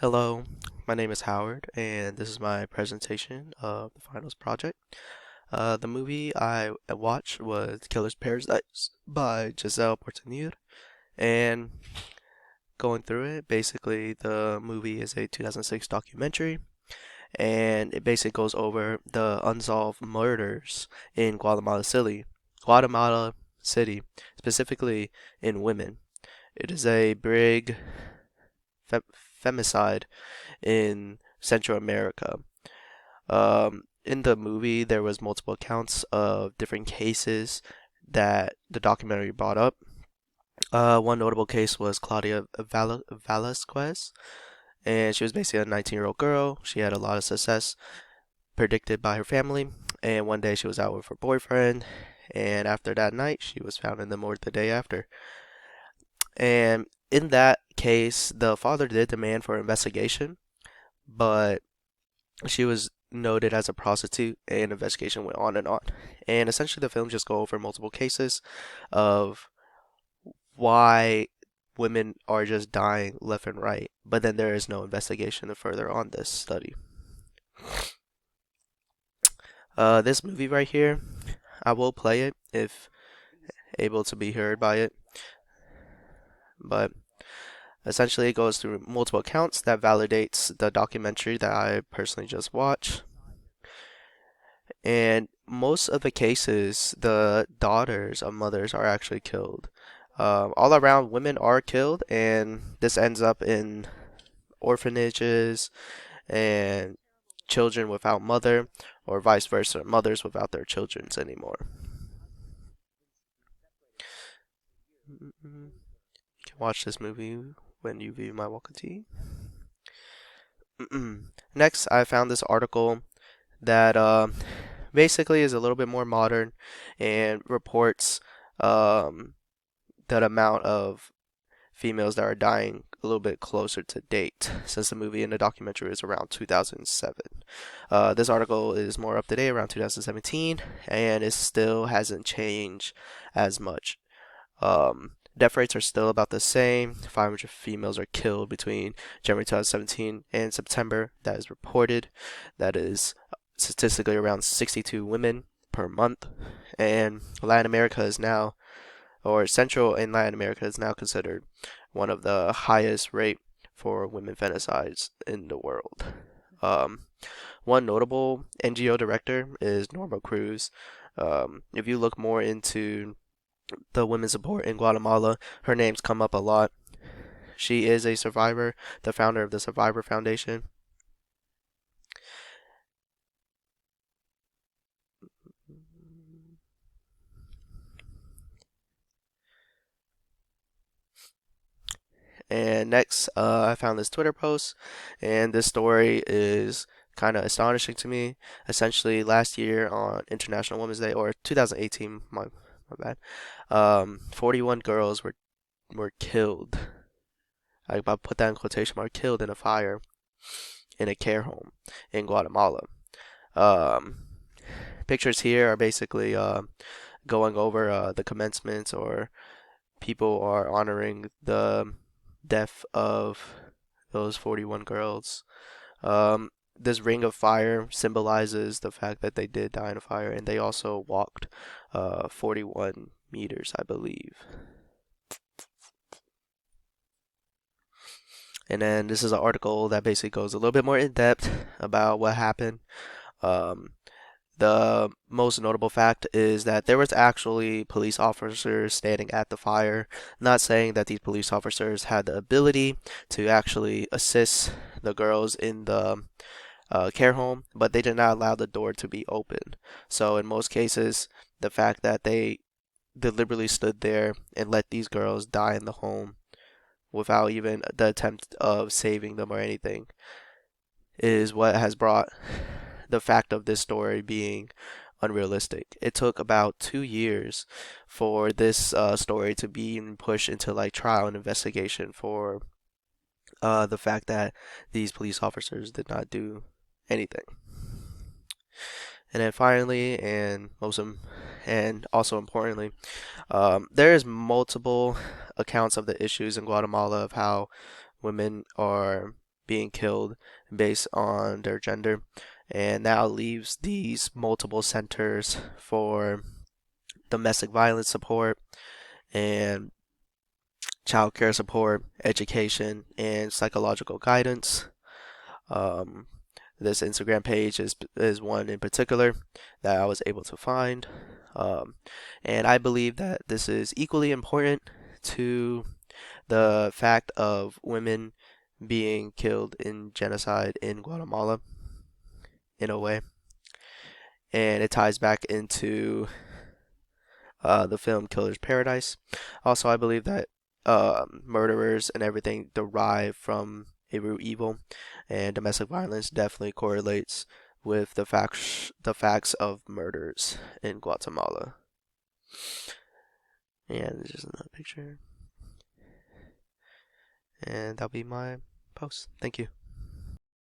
Hello, my name is Howard, and this is my presentation of the finals project. The movie I watched was Killer's Paradise by Giselle Portanier, and going through it, basically the movie is a 2006 documentary, and it basically goes over the unsolved murders in Guatemala City, specifically in women. It is a big femicide in Central America. In the movie, there was multiple accounts of different cases that the documentary brought up. One notable case was Claudia Velasquez, and she was basically a 19-year-old girl. She had a lot of success predicted by her family, and one day she was out with her boyfriend, and after that night, she was found in the morgue the day after. And in that case, the father did demand for investigation, but she was noted as a prostitute, and investigation went on and on. And essentially, the film just go over multiple cases of why women are just dying left and right, but then there is no investigation further on this study. This movie right here, I will play it if able to be heard by it, but essentially it goes through multiple accounts that validates the documentary that I personally just watched. And most of the cases, the daughters of mothers are actually killed. All around, women are killed, and this ends up in orphanages and children without mother, or vice versa, mothers without their children anymore. You can watch this movie when you view my Walker Tea. Next, I found this article that basically is a little bit more modern and reports um, that amount of females that are dying a little bit closer to date since the movie and the documentary is around 2007. This article is more up to date around 2017 and it still hasn't changed as much. Death rates are still about the same. 500 females are killed between January 2017 and September. That is reported. That is statistically around 62 women per month. And Latin America is now, or Central and Latin America is now considered one of the highest rate for women femicides in the world. Um, One notable NGO director is Norma Cruz. If you look more into the women's support in Guatemala, her name's come up a lot. She is a survivor, the founder of the Survivor Foundation. And next, I found this Twitter post, and this story is kind of astonishing to me. Essentially, last year on International Women's Day, or 2018, my bad, 41 girls were killed. I put that in quotation mark, killed in a fire in a care home in Guatemala. Um, Pictures here are basically going over the commencements, or people are honoring the death of those 41 girls. This ring of fire symbolizes the fact that they did die in a fire, and they also walked 41 meters, I believe. And then this is an article that basically goes a little bit more in depth about what happened. Um, The most notable fact is that there was actually police officers standing at the fire, not saying that these police officers had the ability to actually assist the girls in the care home, but they did not allow the door to be open. So in most cases, the fact that they deliberately stood there and let these girls die in the home without even the attempt of saving them or anything is what has brought the fact of this story being unrealistic. It took about 2 years for this story to be pushed into like trial and investigation for the fact that these police officers did not do anything. And then finally, and also importantly, there is multiple accounts of the issues in Guatemala of how women are being killed based on their gender, and now leaves these multiple centers for domestic violence support and child care support, education, and psychological guidance. Um, this Instagram page is one in particular that I was able to find, um, and I believe that this is equally important to the fact of women being killed in genocide in Guatemala in a way, and it ties back into the film Killer's Paradise. Also, I believe that murderers and everything derive from a root evil, and domestic violence definitely correlates with the facts of murders in Guatemala. And there's just another picture, and that'll be my post. Thank you.